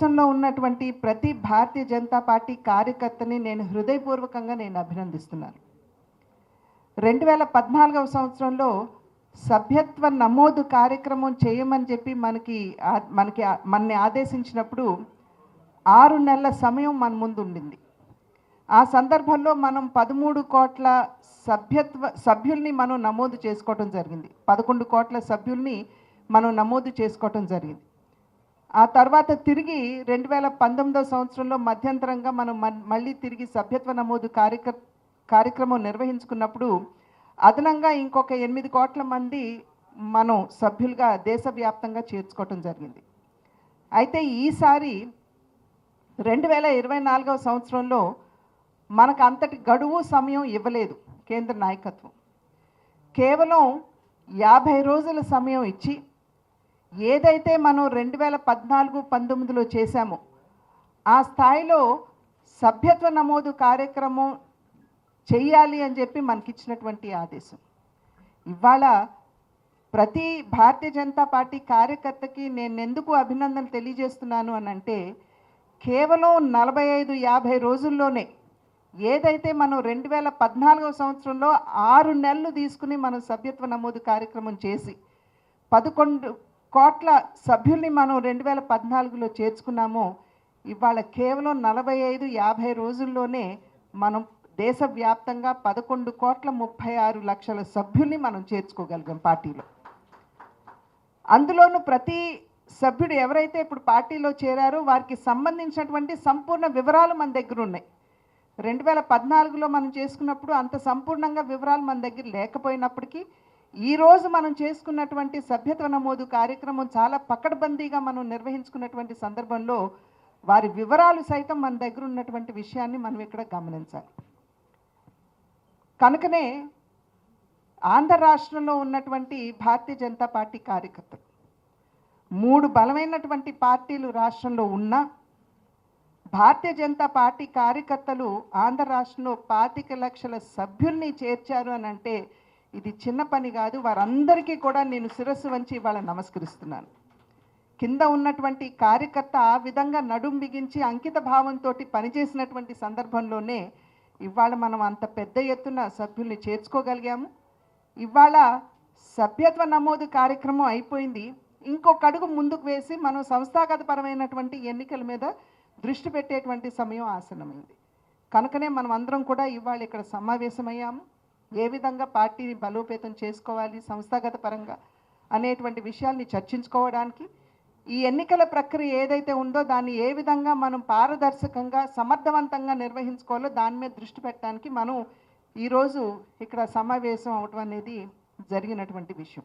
దేశంలో ఉన్నటువంటి ప్రతి భారతీయ జనతా పార్టీ కార్యకర్తని నేను హృదయపూర్వకంగా అభినందిస్తున్నాను. 2014వ సంవత్సరంలో సభ్యత్వ నమోదు కార్యక్రమం చేయమని చెప్పి మనని ఆదేశించినప్పుడు 6 నెలల సమయం మన ముందు ఉండింది. ఆ సందర్భంలో మనం 13 కోట్ల సభ్యుల్ని మనం నమోదు చేసుకోవడం జరిగింది. 11 కోట్ల సభ్యుల్ని మనం నమోదు చేసుకోవడం జరిగింది. ఆ తర్వాత తిరిగి 2019వ సంవత్సరంలో మధ్యంతరంగా మనం మళ్ళీ తిరిగి సభ్యత్వ నమోదు కార్యక్రమం నిర్వహించుకున్నప్పుడు అదనంగా ఇంకొక 8 కోట్ల మంది మనం సభ్యులుగా దేశవ్యాప్తంగా చేర్చుకోవటం జరిగింది. అయితే ఈసారి 2024వ సంవత్సరంలో మనకు అంతటి గడువు సమయం ఇవ్వలేదు కేంద్ర నాయకత్వం. కేవలం 50 రోజుల సమయం ఇచ్చి ఏదైతే మనం 2014-19లో చేశామో ఆ స్థాయిలో సభ్యత్వ నమోదు కార్యక్రమం చేయాలి అని చెప్పి మనకిచ్చినటువంటి ఆదేశం. ఇవాళ ప్రతి భారతీయ జనతా పార్టీ కార్యకర్తకి నేను ఎందుకు అభినందనలు తెలియజేస్తున్నాను అని అంటే, కేవలం 45-50 రోజుల్లోనే ఏదైతే మనం 2014వ సంవత్సరంలో 6 నెలలు తీసుకుని మనం సభ్యత్వ నమోదు కార్యక్రమం చేసి 11 కోట్ల సభ్యుల్ని మనం 2014లో చేర్చుకున్నామో, ఇవాళ కేవలం 45-50 రోజుల్లోనే మనం దేశవ్యాప్తంగా 11,36,00,000 సభ్యుల్ని మనం చేర్చుకోగలిగాం పార్టీలో. అందులోనూ ప్రతి సభ్యుడు ఎవరైతే ఇప్పుడు పార్టీలో చేరారో వారికి సంబంధించినటువంటి సంపూర్ణ వివరాలు మన దగ్గర ఉన్నాయి. 2014లో మనం చేసుకున్నప్పుడు అంత సంపూర్ణంగా వివరాలు మన దగ్గర లేకపోయినప్పటికీ ఈరోజు మనం చేసుకున్నటువంటి సభ్యత్వ నమోదు కార్యక్రమం చాలా పకడ్బందీగా మనం నిర్వహించుకున్నటువంటి సందర్భంలో వారి వివరాలు సైతం మన దగ్గర ఉన్నటువంటి విషయాన్ని మనం ఇక్కడ గమనించాలి. కనుకనే ఆంధ్ర రాష్ట్రంలో ఉన్నటువంటి భారతీయ జనతా పార్టీ కార్యకర్తలు 3 బలమైనటువంటి పార్టీలు రాష్ట్రంలో ఉన్నా భారతీయ జనతా పార్టీ కార్యకర్తలు ఆంధ్ర రాష్ట్రంలో 25 లక్షల సభ్యుల్ని చేర్చారు అని అంటే ఇది చిన్న పని కాదు. వారందరికీ కూడా నేను శిరస్సు వంచి ఇవాళ నమస్కరిస్తున్నాను. కింద ఉన్నటువంటి కార్యకర్త ఆ విధంగా నడుం బిగించి అంకిత భావంతో పనిచేసినటువంటి సందర్భంలోనే ఇవాళ మనం అంత పెద్ద ఎత్తున సభ్యుల్ని చేర్చుకోగలిగాము. ఇవాళ సభ్యత్వ నమోదు కార్యక్రమం అయిపోయింది. ఇంకొక అడుగు ముందుకు వేసి మనం సంస్థాగతపరమైనటువంటి ఎన్నికల మీద దృష్టి పెట్టేటువంటి సమయం ఆసన్నమైంది. కనుకనే మనం అందరం కూడా ఇవాళ ఇక్కడ సమావేశమయ్యాము. ఏ విధంగా పార్టీని బలోపేతం చేసుకోవాలి సంస్థాగత పరంగా అనేటువంటి విషయాల్ని చర్చించుకోవడానికి, ఈ ఎన్నికల ప్రక్రియ ఏదైతే ఉందో దాన్ని ఏ విధంగా మనం పారదర్శకంగా సమర్థవంతంగా నిర్వహించుకోవాలో దాని మీద దృష్టి పెట్టడానికి మనం ఈరోజు ఇక్కడ సమావేశం అవటం అనేది జరిగినటువంటి విషయం.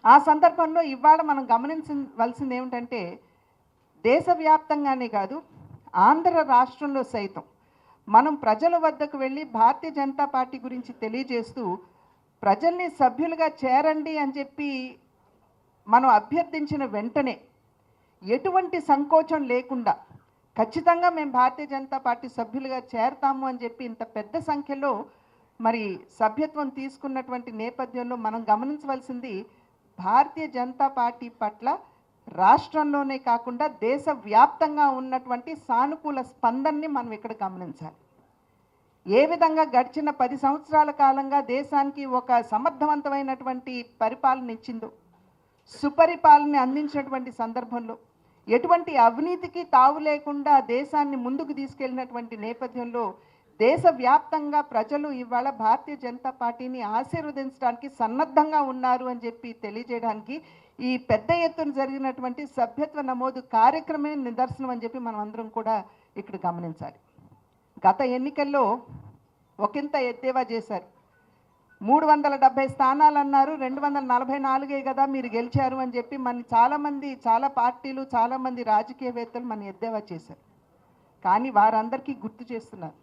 ఆ సందర్భంలో ఇవాళ మనం గమనించవలసింది ఏమిటంటే, దేశవ్యాప్తంగానే కాదు ఆంధ్ర రాష్ట్రంలో సైతం మనం ప్రజల వద్దకు వెళ్ళి భారతీయ జనతా పార్టీ గురించి తెలియజేస్తూ ప్రజల్ని సభ్యులుగా చేరండి అని చెప్పి మనం అభ్యర్థించిన వెంటనే ఎటువంటి సంకోచం లేకుండా ఖచ్చితంగా మేము భారతీయ జనతా పార్టీ సభ్యులుగా చేరతాము అని చెప్పి ఇంత పెద్ద సంఖ్యలో మరి సభ్యత్వం తీసుకున్నటువంటి నేపథ్యంలో మనం గమనించవలసింది భారతీయ జనతా పార్టీ పట్ల రాష్ట్రంలోనే కాకుండా దేశవ్యాప్తంగా ఉన్నటువంటి సానుకూల స్పందనని మనం ఇక్కడ గమనించాలి. ఏ విధంగా గడిచిన 10 సంవత్సరాల కాలంగా దేశానికి ఒక సమర్థవంతమైనటువంటి పరిపాలన ఇచ్చిందో, సుపరిపాలన అందించినటువంటి సందర్భంలో ఎటువంటి అవినీతికి తావు లేకుండా దేశాన్ని ముందుకు తీసుకెళ్ళినటువంటి నేపథ్యంలో దేశవ్యాప్తంగా ప్రజలు ఇవాళ భారతీయ జనతా పార్టీని ఆశీర్వదించడానికి సన్నద్ధంగా ఉన్నారు అని చెప్పి తెలియజేయడానికి ఈ పెద్ద ఎత్తున జరిగినటువంటి సభ్యత్వ నమోదు కార్యక్రమే నిదర్శనం అని చెప్పి మనం అందరం కూడా ఇక్కడ గమనించాలి. గత ఎన్నికల్లో ఒకంత ఎద్దేవా చేశారు. 370 స్థానాలు అన్నారు, 244 కదా మీరు గెలిచారు అని చెప్పి చాలా పార్టీలు చాలామంది రాజకీయవేత్తలు మన ఎద్దేవా చేశారు. కానీ వారందరికీ గుర్తు చేస్తున్నారు,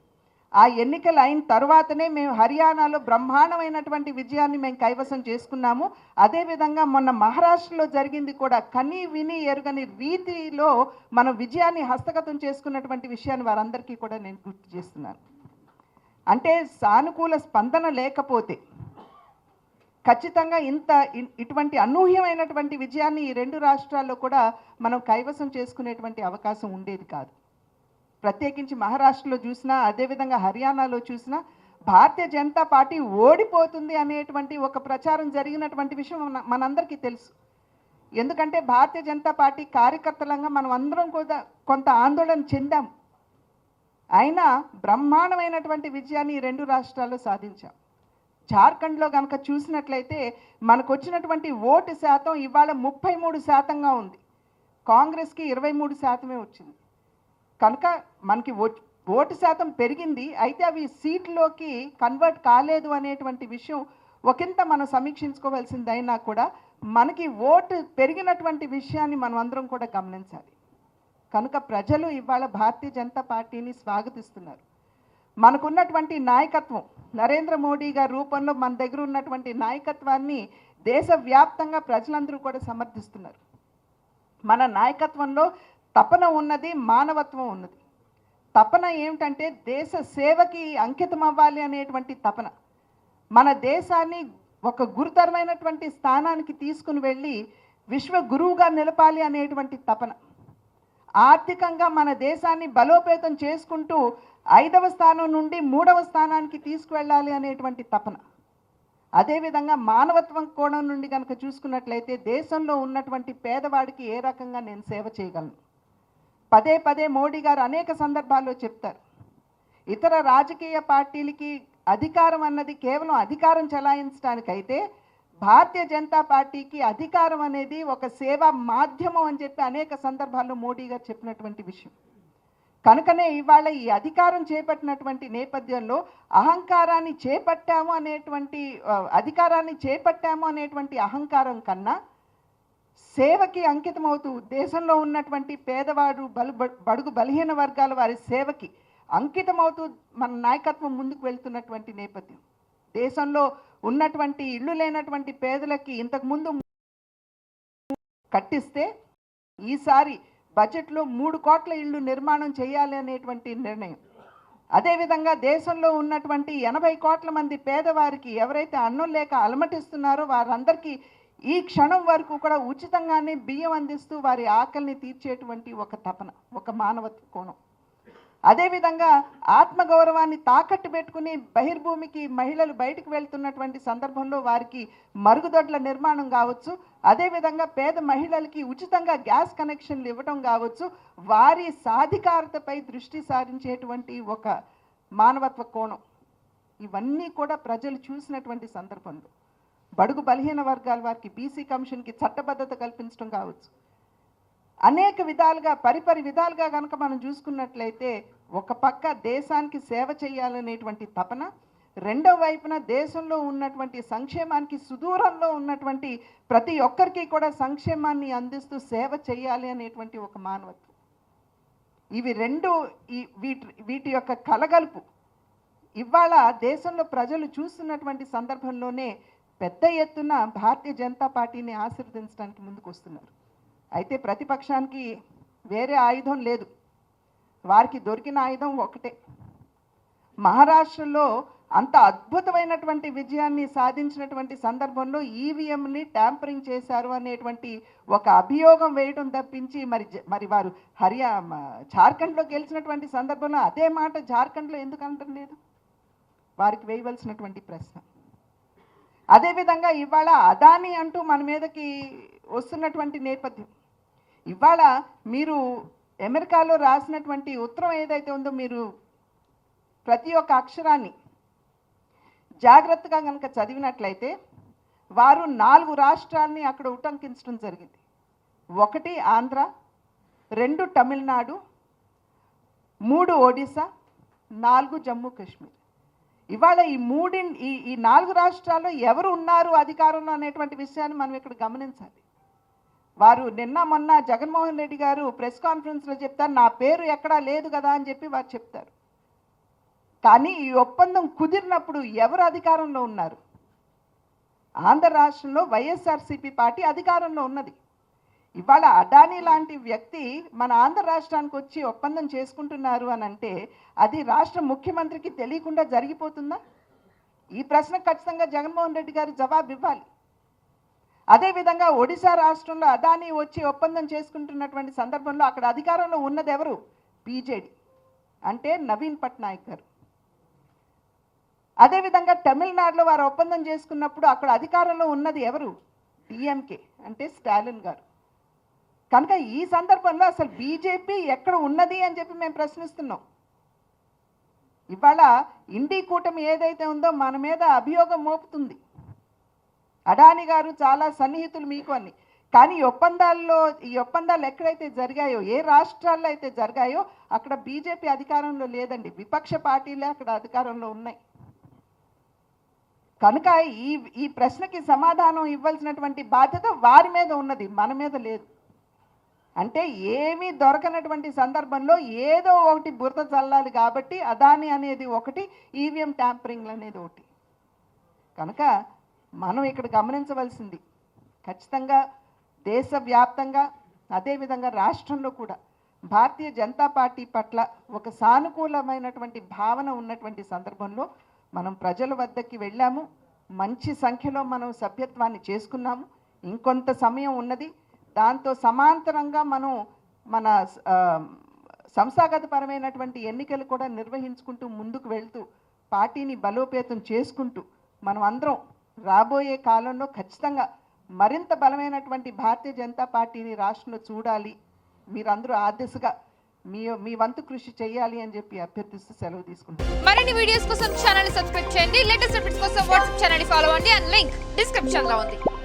ఆ ఎన్నికలు అయిన తర్వాతనే మేము హర్యానాలో బ్రహ్మాండమైనటువంటి విజయాన్ని మేము కైవసం చేసుకున్నాము. అదేవిధంగా మొన్న మహారాష్ట్రలో జరిగింది కూడా కని విని ఎరుగని రీతిలో మనం విజయాన్ని హస్తగతం చేసుకున్నటువంటి విషయాన్ని వారందరికీ కూడా నేను గుర్తు చేస్తున్నాను. అంటే సానుకూల స్పందన లేకపోతే ఖచ్చితంగా ఇటువంటి అనూహ్యమైనటువంటి విజయాన్ని ఈ రెండు రాష్ట్రాల్లో కూడా మనం కైవసం చేసుకునేటువంటి అవకాశం ఉండేది కాదు. ప్రత్యేకించి మహారాష్ట్రలో చూసినా, అదేవిధంగా హర్యానాలో చూసినా భారతీయ జనతా పార్టీ ఓడిపోతుంది అనేటువంటి ఒక ప్రచారం జరిగినటువంటి విషయం మనందరికీ తెలుసు. ఎందుకంటే భారతీయ జనతా పార్టీ కార్యకర్తలంగా మనం అందరం కూడా కొంత ఆందోళన చెందాం. అయినా బ్రహ్మాండమైనటువంటి విజయాన్ని ఈ రెండు రాష్ట్రాల్లో సాధించాం. జార్ఖండ్లో కనుక చూసినట్లయితే మనకు వచ్చినటువంటి ఓటు శాతం ఇవాళ 33%గా ఉంది. కాంగ్రెస్కి 23% వచ్చింది. కనుక మనకి ఓటు శాతం పెరిగింది. అయితే అవి సీట్లోకి కన్వర్ట్ కాలేదు అనేటువంటి విషయం ఒకంత మనం సమీక్షించుకోవాల్సిందైనా కూడా మనకి ఓటు పెరిగినటువంటి విషయాన్ని మనం అందరం కూడా గమనించాలి. కనుక ప్రజలు ఇవాళ భారతీయ జనతా పార్టీని స్వాగతిస్తున్నారు. మనకున్నటువంటి నాయకత్వం నరేంద్ర మోడీ గారి రూపంలో మన దగ్గర ఉన్నటువంటి నాయకత్వాన్ని దేశవ్యాప్తంగా ప్రజలందరూ కూడా సమర్థిస్తున్నారు. మన నాయకత్వంలో తపన ఉన్నది, మానవత్వం ఉన్నది. తపన ఏమిటంటే దేశ సేవకి అంకితం అవ్వాలి అనేటువంటి తపన. మన దేశాన్ని ఒక గురుతరమైనటువంటి స్థానానికి తీసుకుని వెళ్ళి విశ్వ గురువుగా నిలపాలి అనేటువంటి తపన. ఆర్థికంగా మన దేశాన్ని బలోపేతం చేసుకుంటూ 5వ స్థానం నుండి 3వ స్థానానికి తీసుకువెళ్ళాలి అనేటువంటి తపన. అదేవిధంగా మానవత్వం కోణం నుండి కనుక చూసుకున్నట్లయితే దేశంలో ఉన్నటువంటి పేదవాడికి ఏ రకంగా నేను సేవ చేయగలను. పదే పదే మోడీ గారు అనేక సందర్భాల్లో చెప్తారు, ఇతర రాజకీయ పార్టీలకి అధికారం అన్నది కేవలం అధికారం చెలాయించడానికైతే భారతీయ జనతా పార్టీకి అధికారం అనేది ఒక సేవా మాధ్యమం అని చెప్పి అనేక సందర్భాల్లో మోడీ గారు చెప్పినటువంటి విషయం. కనుకనే ఇవాళ ఈ అధికారం చేపట్టినటువంటి నేపథ్యంలో అధికారాన్ని చేపట్టాము అనేటువంటి అహంకారం కన్నా సేవకి అంకితమవుతూ దేశంలో ఉన్నటువంటి పేదవాడు బడుగు బలహీన వర్గాల వారి సేవకి అంకితమవుతూ మన నాయకత్వం ముందుకు వెళ్తున్నటువంటి నేపథ్యం. దేశంలో ఉన్నటువంటి ఇళ్ళు లేనటువంటి పేదలకి ఇంతకుముందు కట్టిస్తే ఈసారి బడ్జెట్లో 3 కోట్ల ఇళ్ళు నిర్మాణం చేయాలి అనేటువంటి నిర్ణయం. అదేవిధంగా దేశంలో ఉన్నటువంటి 80 కోట్ల మంది పేదవారికి ఎవరైతే అన్నం లేక అలమటిస్తున్నారో వారందరికీ ఈ క్షణం వరకు కూడా ఉచితంగానే బియ్యం అందిస్తూ వారి ఆకలిని తీర్చేటువంటి ఒక తపన, ఒక మానవత్వ కోణం. అదేవిధంగా ఆత్మగౌరవాన్ని తాకట్టు పెట్టుకుని బహిర్భూమికి మహిళలు బయటకు వెళ్తున్నటువంటి సందర్భంలో వారికి మరుగుదొడ్ల నిర్మాణం కావచ్చు, అదేవిధంగా పేద మహిళలకి ఉచితంగా గ్యాస్ కనెక్షన్లు ఇవ్వడం కావచ్చు, వారి సాధికారతపై దృష్టి సారించేటువంటి ఒక మానవత్వ కోణం. ఇవన్నీ కూడా ప్రజలు చూసినటువంటి సందర్భంలో బడుగు బలహీన వర్గాల వారికి బీసీ కమిషన్కి చట్టబద్ధత కల్పించడం కావచ్చు, అనేక విధాలుగా పరిపరి విధాలుగా కనుక మనం చూసుకున్నట్లయితే ఒక పక్క దేశానికి సేవ చేయాలనేటువంటి తపన, రెండవ వైపున దేశంలో ఉన్నటువంటి సంక్షేమానికి సుదూరంలో ఉన్నటువంటి ప్రతి ఒక్కరికి కూడా సంక్షేమాన్ని అందిస్తూ సేవ చేయాలి అనేటువంటి ఒక మానవత్వం. ఇవి రెండు వీటి యొక్క కలగలుపు ఇవాళ దేశంలో ప్రజలు చూస్తున్నటువంటి సందర్భంలోనే పెద్ద ఎత్తున భారతీయ జనతా పార్టీని ఆశీర్వదించడానికి ముందుకు వస్తున్నారు. అయితే ప్రతిపక్షానికి వేరే ఆయుధం లేదు, వారికి దొరికిన ఆయుధం ఒకటే. మహారాష్ట్రలో అంత అద్భుతమైనటువంటి విజయాన్ని సాధించినటువంటి సందర్భంలో ఈవీఎంని ట్యాంపరింగ్ చేశారు అనేటువంటి ఒక అభియోగం వేయడం తప్పించి మరి వారు జార్ఖండ్లో గెలిచినటువంటి సందర్భంలో అదే మాట జార్ఖండ్లో ఎందుకు అనటం లేదు? వారికి వేయవలసినటువంటి ప్రశ్న. అదేవిధంగా ఇవాళ అదానీ అంటూ మన మీదకి వస్తున్నటువంటి నేపథ్యం. ఇవాళ మీరు అమెరికాలో రాసినటువంటి ఉత్తరం ఏదైతే ఉందో మీరు ప్రతి ఒక్క అక్షరాన్ని జాగ్రత్తగా కనుక చదివినట్లయితే వారు 4 రాష్ట్రాలని అక్కడ ఉటంకించడం జరిగింది. 1 ఆంధ్ర, 2 తమిళనాడు, 3 ఒడిశా, 4 జమ్మూ కాశ్మీర్. ఇవాళ ఈ 4 రాష్ట్రాల్లో ఎవరు ఉన్నారు అధికారంలో అనేటువంటి విషయాన్ని మనం ఇక్కడ గమనించాలి. వారు నిన్న మొన్న జగన్మోహన్ రెడ్డి గారు ప్రెస్ కాన్ఫరెన్స్లో చెప్తారు, నా పేరు ఎక్కడా లేదు కదా అని చెప్పి వారు చెప్తారు. కానీ ఈ ఒప్పందం కుదిరినప్పుడు ఎవరు అధికారంలో ఉన్నారు? ఆంధ్ర రాష్ట్రంలో వైఎస్ఆర్సీపీ పార్టీ అధికారంలో ఉన్నది. ఇవాళ అదానీ లాంటి వ్యక్తి మన ఆంధ్ర రాష్ట్రానికి వచ్చి ఒప్పందం చేసుకుంటున్నారు అని అంటే అది రాష్ట్ర ముఖ్యమంత్రికి తెలియకుండా జరిగిపోతుందా? ఈ ప్రశ్నకు ఖచ్చితంగా జగన్మోహన్ రెడ్డి గారు జవాబు ఇవ్వాలి. అదేవిధంగా ఒడిశా రాష్ట్రంలో అదానీ వచ్చి ఒప్పందం చేసుకుంటున్నటువంటి సందర్భంలో అక్కడ అధికారంలో ఉన్నది ఎవరు? బీజేడీ, అంటే నవీన్ పట్నాయక్ గారు. అదేవిధంగా తమిళనాడులో వారు ఒప్పందం చేసుకున్నప్పుడు అక్కడ అధికారంలో ఉన్నది ఎవరు? డిఎంకే, అంటే స్టాలిన్ గారు. కనుక ఈ సందర్భంలో అసలు బీజేపీ ఎక్కడ ఉన్నది అని చెప్పి మేము ప్రశ్నిస్తున్నాం. ఇవాళ ఇండి కూటమి ఏదైతే ఉందో మన మీద అభియోగం మోపుతుంది. అడానీ గారు చాలా సన్నిహితులు మీకు అని. కానీ ఈ ఒప్పందాలు ఎక్కడైతే జరిగాయో, ఏ రాష్ట్రాల్లో అయితే జరిగాయో అక్కడ బీజేపీ అధికారంలో లేదండి, విపక్ష పార్టీలే అక్కడ అధికారంలో ఉన్నాయి. కనుక ఈ ప్రశ్నకి సమాధానం ఇవ్వాల్సినటువంటి బాధ్యత వారి మీద ఉన్నది, మన మీద లేదు. అంటే ఏమీ దొరకనటువంటి సందర్భంలో ఏదో ఒకటి బురద చల్లాలి కాబట్టి అదాని అనేది ఒకటి, ఈవీఎం ట్యాంపరింగ్ అనేది ఒకటి. కనుక మనం ఇక్కడ గమనించవలసింది ఖచ్చితంగా దేశవ్యాప్తంగా అదేవిధంగా రాష్ట్రంలో కూడా భారతీయ జనతా పార్టీ పట్ల ఒక సానుకూలమైనటువంటి భావన ఉన్నటువంటి సందర్భంలో మనం ప్రజల వద్దకి వెళ్ళాము. మంచి సంఖ్యలో మనం సభ్యత్వాన్ని చేసుకున్నాము. ఇంకొంత సమయం ఉన్నది. దాంతో సమాంతరంగా మనం మన సంస్థాగతపరమైనటువంటి ఎన్నికలు కూడా నిర్వహించుకుంటూ ముందుకు వెళ్తూ పార్టీని బలోపేతం చేసుకుంటూ మనం అందరం రాబోయే కాలంలో ఖచ్చితంగా మరింత బలమైనటువంటి భారతీయ జనతా పార్టీని రాష్ట్రంలో చూడాలి. మీరందరూ ఆ దిశగా మీ వంతు కృషి చేయాలి అని చెప్పి అభ్యర్థిస్తూ సెలవు తీసుకుంటారు. మరిన్ని వీడియోస్ కోసం ఛానల్ సబ్స్క్రైబ్ చేయండి. లేటెస్ట్ అప్డేట్స్ కోసం వాట్సాప్ ఛానల్ ఫాలో అవ్వండి. అండ్ లింక్ డిస్క్రిప్షన్ లో ఉంది.